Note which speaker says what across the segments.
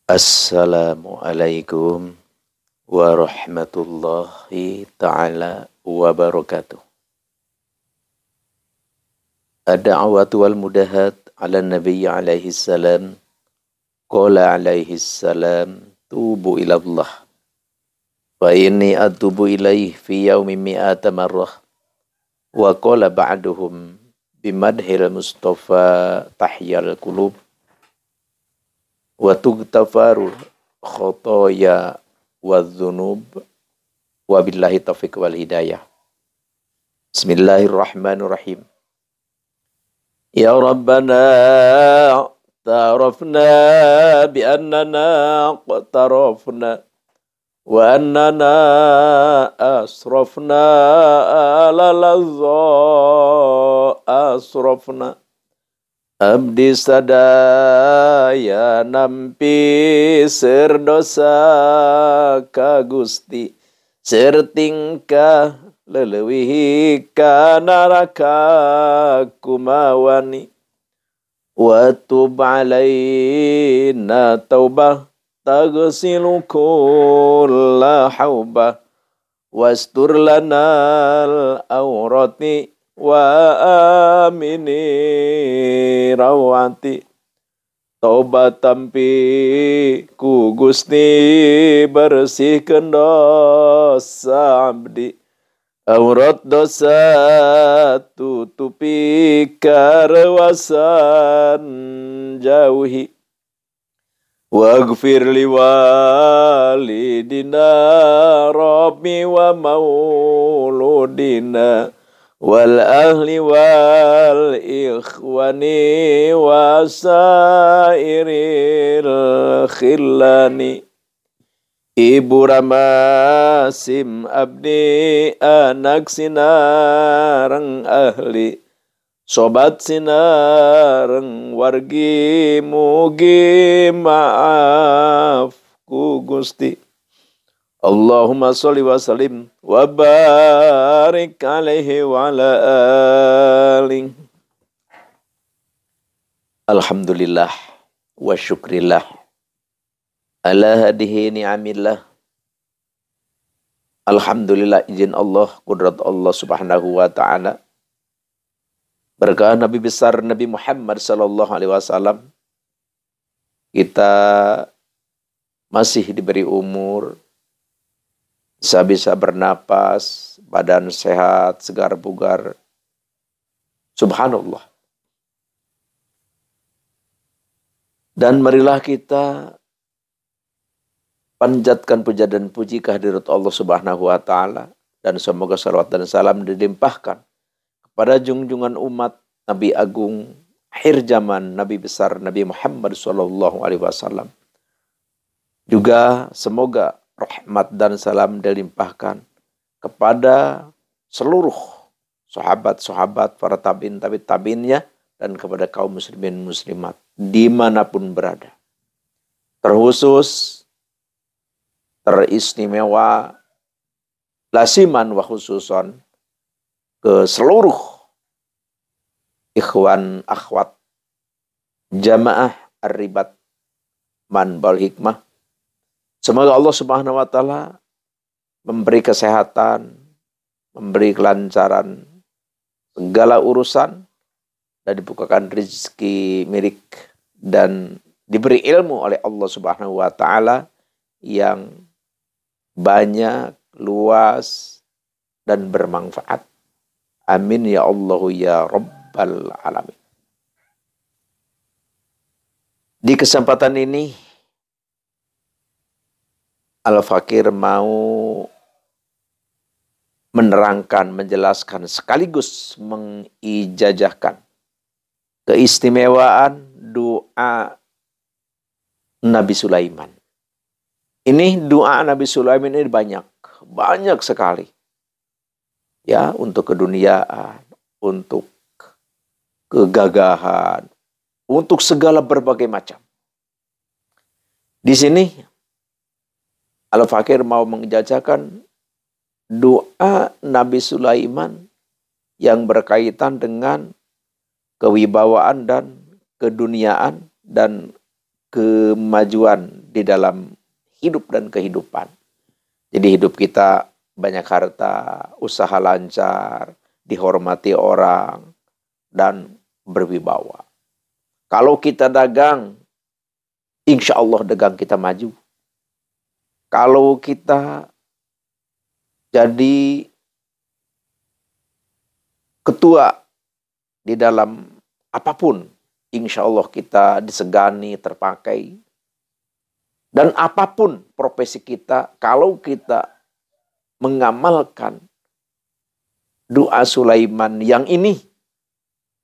Speaker 1: Assalamualaikum warahmatullahi ta'ala wabarakatuh. Ad-da'watu wal mudahat ala nabi alaihi salam. Qala alaihi salam, tubu ilallah. Fa inni atubu ilaih fi yaumi mi'ata marrah. Wa qala ba'duhum bimadhil mustafa tahyal qulub. Wa tughtafarul khotoya wa dhunub. Wa billahi taufiq wal hidayah. Bismillahirrahmanirrahim. Ya Rabbana ta'arafna bi annana qtarafna wa annana asrafna ala lazza asrafna. Abdi sadaya nampi serdosa ka Gusti sertingkah lelewihi ka naraka kumawani wa tub alaina taubah tagsilu kulla haubah wastur lanal awrati wa amini rawati. Taubat tampi ku Gusti bersihkan dosa abdi, aurat dosa tutupi karawasan jauhi. Waghfir li walidina rabbi wa mauludina wal ahli wal ikhwani wa sairil khillani. Ibu Ramasim abdi anak sinareng ahli, sobat sinareng wargi mugi maaf ku Gusti. Allahumma sholli wa sallim wa barik alaihi wa ala alihi. Alhamdulillah wa syukrillah ala hadihi ni'amillah. Alhamdulillah izin Allah, kudrat Allah subhanahu wa ta'ala. Berkah Nabi besar Nabi Muhammad sallallahu alaihi wasallam. Kita masih diberi umur, bisa bernapas, badan sehat, segar bugar. Subhanallah. Dan marilah kita panjatkan puja dan puji kehadirat Allah Subhanahu wa taala, dan semoga salawat dan salam dilimpahkan kepada junjungan umat Nabi agung akhir zaman, Nabi besar Nabi Muhammad sallallahu alaihi wasallam. Juga semoga rahmat dan salam dilimpahkan kepada seluruh sahabat-sahabat, para tabi'in, tabi'innya, dan kepada kaum muslimin muslimat dimanapun berada. Terkhusus, teristimewa, lasiman wa khususon ke seluruh ikhwan akhwat jamaah ar-ribat manbal hikmah. Semoga Allah Subhanahu wa taala memberi kesehatan, memberi kelancaran segala urusan, dan dibukakan rezeki milik dan diberi ilmu oleh Allah Subhanahu wa taala yang banyak, luas, dan bermanfaat. Amin ya Allah ya Rabbal alamin. Di kesempatan ini Al-Fakir mau menerangkan, menjelaskan, sekaligus mengijazahkan keistimewaan doa Nabi Sulaiman. Ini doa Nabi Sulaiman ini banyak sekali. Ya, untuk keduniaan, untuk kegagahan, untuk segala berbagai macam. Di sini Al-Fakir mau mengijazakan doa Nabi Sulaiman yang berkaitan dengan kewibawaan dan keduniaan dan kemajuan di dalam hidup dan kehidupan. Jadi hidup kita banyak harta, usaha lancar, dihormati orang, dan berwibawa. Kalau kita dagang, insya Allah dagang kita maju. Kalau kita jadi ketua di dalam apapun, insya Allah kita disegani, terpakai. Dan apapun profesi kita, kalau kita mengamalkan doa Sulaiman yang ini,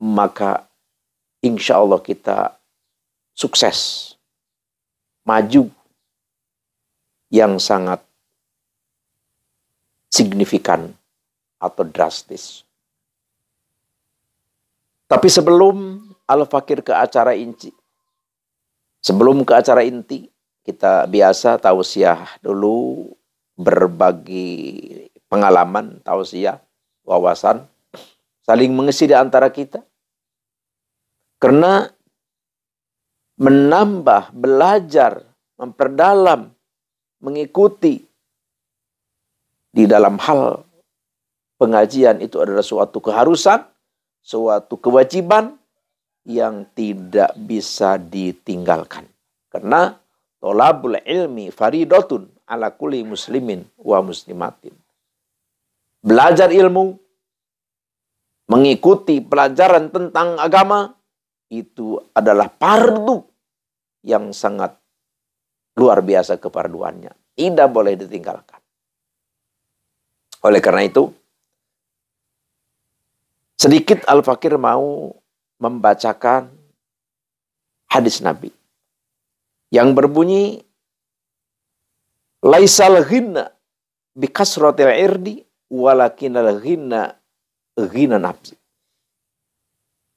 Speaker 1: maka insya Allah kita sukses, maju yang sangat signifikan atau drastis. Tapi sebelum Al-Fakir ke acara inti, sebelum ke acara inti, kita biasa tausiah dulu, berbagi pengalaman, tausiah, wawasan, saling mengisi di antara kita. Karena menambah, belajar, memperdalam, mengikuti di dalam hal pengajian itu adalah suatu keharusan, suatu kewajiban yang tidak bisa ditinggalkan. Karena tolabul ilmi faridatun ala kulli muslimin wa muslimatin. Belajar ilmu, mengikuti pelajaran tentang agama, itu adalah fardu yang sangat luar biasa kefarduannya. Tidak boleh ditinggalkan. Oleh karena itu, sedikit Al-Fakir mau membacakan hadis Nabi yang berbunyi, laisal ghina bikasratil irdi walakinal ghina ghina nafsi.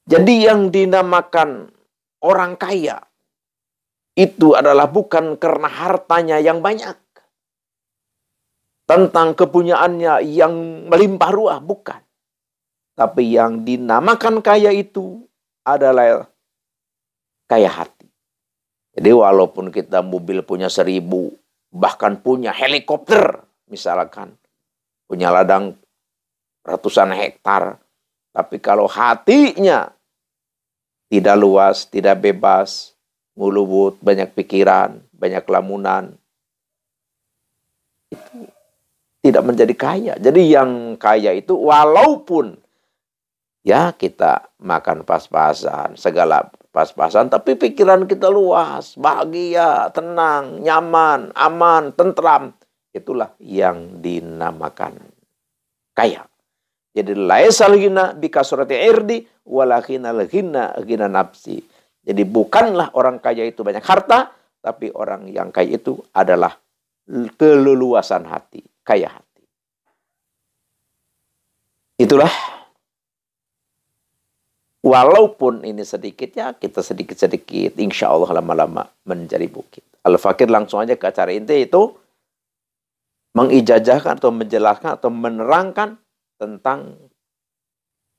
Speaker 1: Jadi yang dinamakan orang kaya itu adalah bukan karena hartanya yang banyak, tentang kepunyaannya yang melimpah ruah, bukan. Tapi yang dinamakan kaya itu adalah kaya hati. Jadi walaupun kita mobil punya 1000, bahkan punya helikopter, misalkan, punya ladang ratusan hektar, tapi kalau hatinya tidak luas, tidak bebas, ngulubut, banyak pikiran, banyak lamunan, itu tidak menjadi kaya. Jadi yang kaya itu walaupun ya kita makan pas-pasan, segala pas-pasan, tapi pikiran kita luas, bahagia, tenang, nyaman, aman, tentram. Itulah yang dinamakan kaya. Jadi laisal ghina bikasrati irdi walakinal ghina ghina nafsi. Jadi bukanlah orang kaya itu banyak harta, tapi orang yang kaya itu adalah keleluasan hati, kaya hati. Itulah, walaupun ini sedikit, ya kita sedikit-sedikit, insya Allah lama-lama menjadi bukit. Al-Fakir langsung aja ke acara inti itu mengijazahkan atau menjelaskan atau menerangkan tentang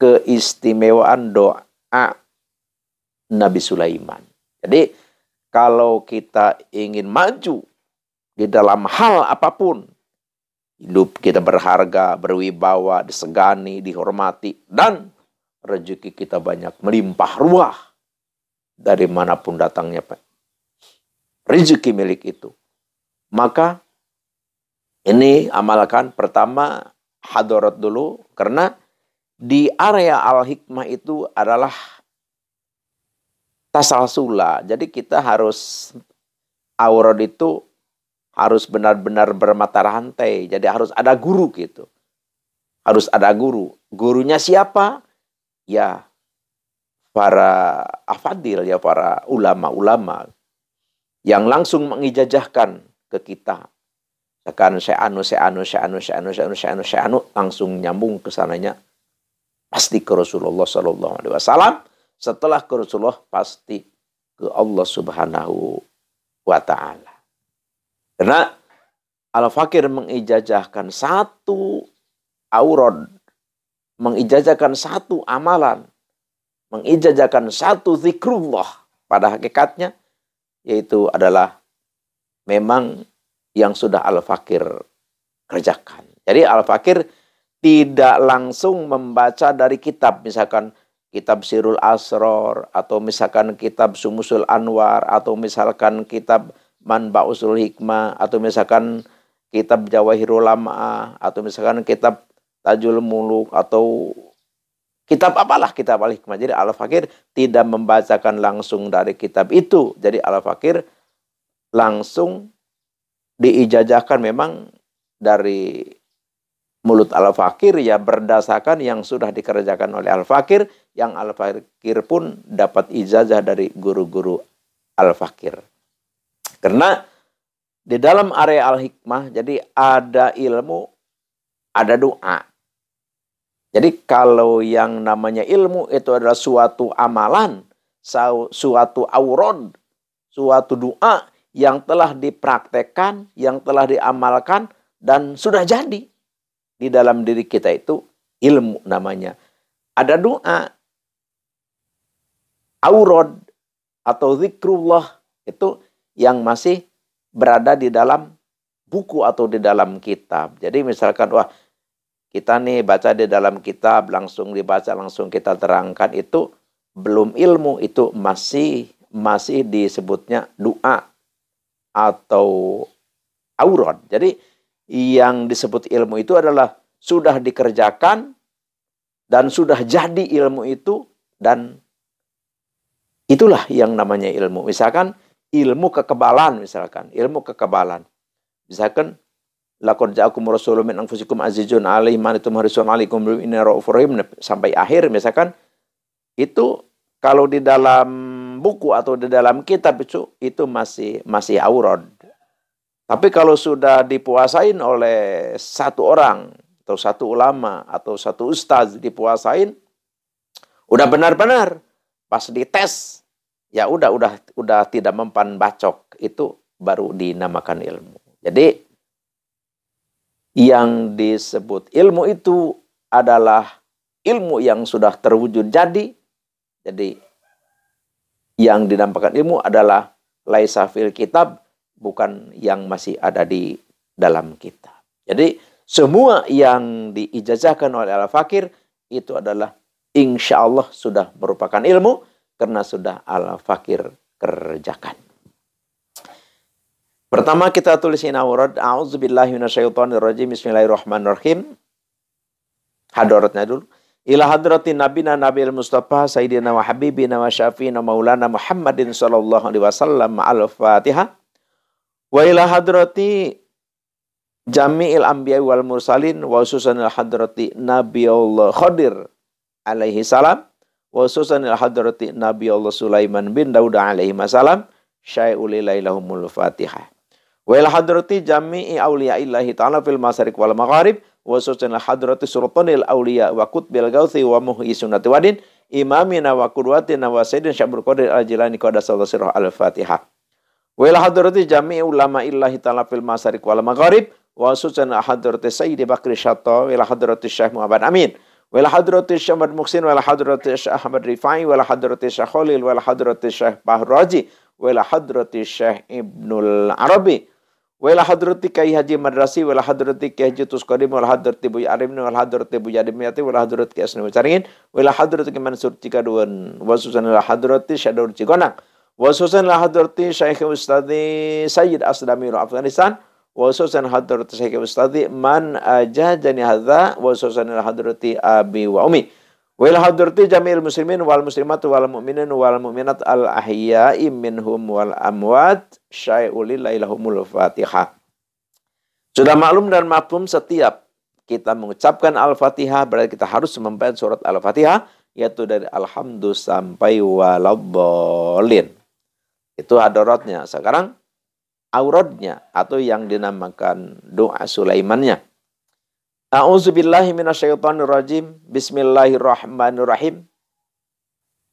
Speaker 1: keistimewaan doa Nabi Sulaiman. Jadi kalau kita ingin maju di dalam hal apapun, hidup kita berharga, berwibawa, disegani, dihormati, dan rezeki kita banyak, melimpah ruah dari manapun datangnya, Pak, rezeki milik itu. Maka ini amalkan. Pertama, hadarat dulu, karena di area al-hikmah itu adalah tasalsula. Jadi kita harus, aurad itu harus benar-benar bermata rantai. Jadi harus ada guru gitu. Harus ada guru. Gurunya siapa? Ya para afadil, ya para ulama-ulama yang langsung mengijazahkan ke kita. Sekarang saya anu, langsung nyambung ke sananya. Pasti ke Rasulullah SAW. Setelah ke Rasulullah, pasti ke Allah Subhanahu wa Ta'ala. Karena Al-Fakir mengijazahkan satu aurad, mengijazahkan satu amalan, mengijazahkan satu zikrullah. Pada hakikatnya, yaitu adalah memang yang sudah Al-Fakir kerjakan. Jadi Al-Fakir tidak langsung membaca dari kitab, misalkan kitab Sirul Asror, atau misalkan kitab Sumusul Anwar, atau misalkan kitab Manba'usul Hikmah, atau misalkan kitab Jawahirul Lam'ah, atau misalkan kitab Tajul Muluk, atau kitab apalah, kitab Al-Hikmah. Jadi Al-Fakir tidak membacakan langsung dari kitab itu. Jadi Al-Fakir langsung diijazahkan memang dari mulut Al-Fakir, ya berdasarkan yang sudah dikerjakan oleh Al-Fakir, yang Al-Fakir pun dapat ijazah dari guru-guru Al-Fakir. Karena di dalam area Al-Hikmah, jadi ada ilmu, ada doa. Jadi kalau yang namanya ilmu itu adalah suatu amalan, suatu aurad, suatu doa yang telah dipraktekkan, yang telah diamalkan, dan sudah jadi. Di dalam diri kita itu ilmu namanya. Ada doa, aurad, atau zikrullah, itu yang masih berada di dalam buku atau di dalam kitab. Jadi misalkan, wah kita nih baca di dalam kitab, langsung dibaca, langsung kita terangkan, itu belum ilmu, itu masih disebutnya doa atau aurad. Jadi yang disebut ilmu itu adalah sudah dikerjakan dan sudah jadi ilmu itu, dan itulah yang namanya ilmu. Misalkan ilmu kekebalan, misalkan laqad ja'akum rasulun min anfusikum azizun 'alaihi ma antum harisun 'alaikum inna ra'ufur rahim, sampai akhir. Misalkan itu kalau di dalam buku atau di dalam kitab itu masih aurad. Tapi kalau sudah dipuasain oleh satu orang atau satu ulama atau satu ustaz, dipuasain, udah benar-benar pas dites, ya udah tidak mempan bacok, itu baru dinamakan ilmu. Jadi yang disebut ilmu itu adalah ilmu yang sudah terwujud jadi. Jadi yang dinamakan ilmu adalah laisa fil kitab, bukan yang masih ada di dalam kitab. Jadi semua yang diijazahkan oleh Al-Fakir itu adalah insya Allah sudah merupakan ilmu, karena sudah Al-Fakir kerjakan. Pertama kita tulisin aurad. A'udzubillahi minasyaitonirrajim. Bismillahirrahmanirrahim. Hadaratnya dulu. Ila hadratin nabina nabil mustafa sayyidina wa habibina wa syafiina maulana Muhammadin sallallahu alaihi wasallam. Al-Fatihah. Wa ila hadrati jami'il anbiya wal mursalin wa khususan ila hadrati Nabiyullah Khadir alaihi salam wa khususan ila hadrati Nabiyullah Sulaiman bin Daud alaihi salam syai'ul ilaihumul Fatihah. Wa ila hadrati jami'i awliyaillahi ta'ala fil masariq wal magharib wa khususan ila hadrati sultanil awliya wa qutbil gauthi wa muhyi sunnati wadin imamina wa qudwatina wa sayyidina Syabul Qadir al-Jilani qadasallahu sirruh al-Fatihah. Wa ila hadrati jami'i ulama illahi ta'ala fil masariq wal magharib wa khususan ila hadrati Sayyidi Bakri Syatta wa ila hadrati Syekh Muhammad Amin wa ila hadrati Syekh Ahmad Muhsin wa ila hadrati Syekh Ahmad Rifai wa ila hadrati Syekh Khalil wa ila hadrati Syekh Bahru Raji wa ila hadrati Syekh Ibnul Arabi wa ila hadrati Kyai Haji Madrasi wa ila hadrati Kyai Haji Tusqadim wa ila hadrati Buya Arim wa ila hadrati Buya Adimiyati wa ila hadrati Kyai Asni Wacaringin wa ila hadrati Mansur Cikaduan wa khususan ila hadrati Syadur Cigonang wa khususan ila hadrati Syekh Ustadzi Sayyid Asdami Afghanistan wa khususan hadrati Syekh Ustadzi man ajajani hadza wa khususan ila hadrati abi wa umi wa ila hadrati jami'il muslimin wal muslimat wal mu'minin wal mu'minat al ahya'i minhum wal amwat syai'ul ilaihumul Fatihah. Sudah maklum dan mafhum, setiap kita mengucapkan Al-Fatihah berarti kita harus membaca surat Al-Fatihah, yaitu dari alhamdu sampai waladhdallin. Itu hadaratnya. Sekarang auradnya atau yang dinamakan doa Sulaimannya. A'udzubillahi minasyaitonirrajim. Bismillahirrahmanirrahim.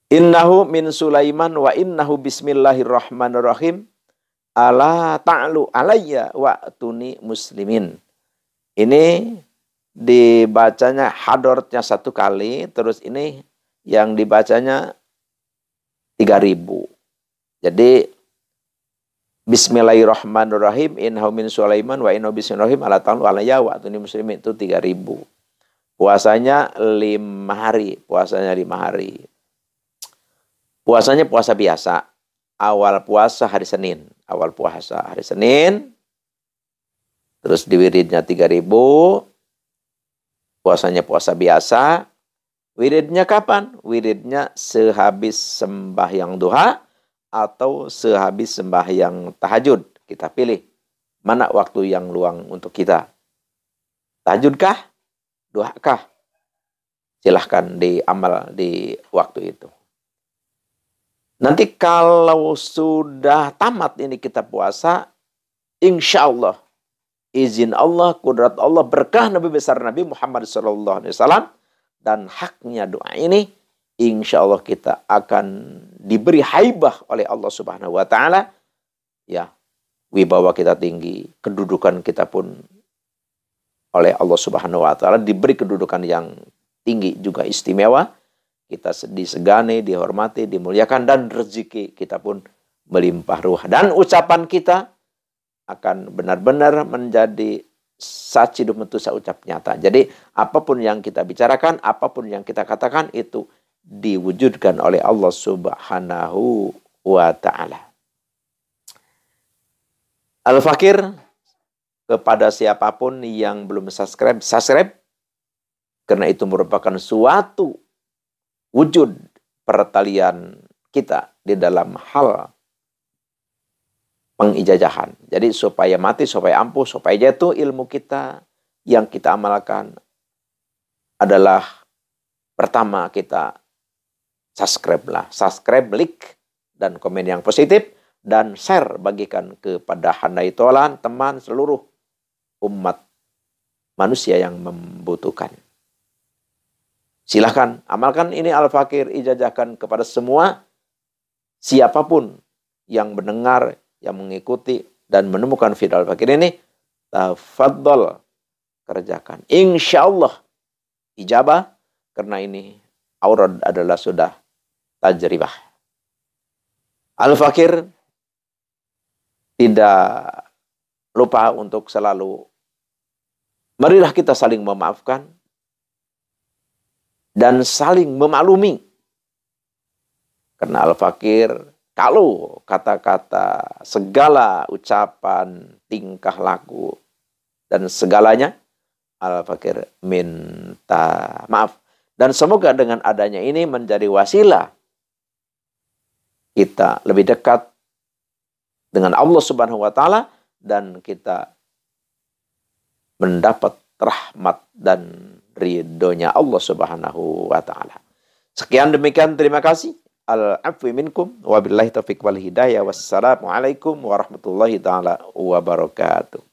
Speaker 1: Innahu min Sulaiman wa innahu bismillahirrahmanirrahim. Ala ta'lu alayya wa tuni muslimin. Ini dibacanya hadaratnya 1 kali, terus ini yang dibacanya 3000. Jadi Bismillahirrahmanirrahim. Innahu min Sulaiman wa innahu bismillahirrahmanirrahim ala ta'ala alayya wa atuni muslimin itu 3000. Puasanya 5 hari. Puasanya 5 hari. Puasanya puasa biasa. Awal puasa hari Senin. Awal puasa hari Senin. Terus di wiridnya 3000. Puasanya puasa biasa. Wiridnya kapan? Wiridnya sehabis sembahyang duha atau sehabis sembahyang tahajud. Kita pilih mana waktu yang luang untuk kita. Tahajudkah? Duhakah? Silahkan diamal di waktu itu. Nanti kalau sudah tamat ini kita puasa, insya Allah, izin Allah, kudrat Allah, berkah Nabi besar Nabi Muhammad SAW, dan haknya doa ini, insya Allah kita akan diberi haibah oleh Allah Subhanahu Wa Taala. Ya, wibawa kita tinggi, kedudukan kita pun oleh Allah Subhanahu Wa Taala diberi kedudukan yang tinggi juga istimewa. Kita disegani, dihormati, dimuliakan, dan rezeki kita pun melimpah ruah. Dan ucapan kita akan benar-benar menjadi saci dumetusa ucap nyata. Jadi apapun yang kita bicarakan, apapun yang kita katakan itu diwujudkan oleh Allah Subhanahu wa Ta'ala. Al-Fakir, kepada siapapun yang belum subscribe, karena itu merupakan suatu wujud pertalian kita di dalam hal pengijazahan. Jadi supaya mati, supaya ampuh, supaya jatuh ilmu kita yang kita amalkan adalah pertama kita subscribe, like, dan komen yang positif, dan share, bagikan kepada handai tolan, teman, seluruh umat manusia yang membutuhkan. Silahkan amalkan ini Al-Fakir, ijazahkan kepada semua, siapapun yang mendengar, yang mengikuti, dan menemukan video Al-Fakir ini, tafadhol, kerjakan. Insya Allah ijabah, karena ini aurad adalah sudah tajribah. Al-Fakir tidak lupa untuk selalu marilah kita saling memaafkan dan saling memaklumi. Karena Al-Fakir, kalau kata-kata, segala ucapan, tingkah laku, dan segalanya, Al-Fakir minta maaf. Dan semoga dengan adanya ini menjadi wasilah kita lebih dekat dengan Allah Subhanahu wa Ta'ala, dan kita mendapat rahmat dan ridhonya Allah Subhanahu wa Ta'ala. Sekian demikian, terima kasih. Al-afwi minkum wabillahi taufiq wal hidayah. Wassalamualaikum warahmatullahi taala wabarakatuh.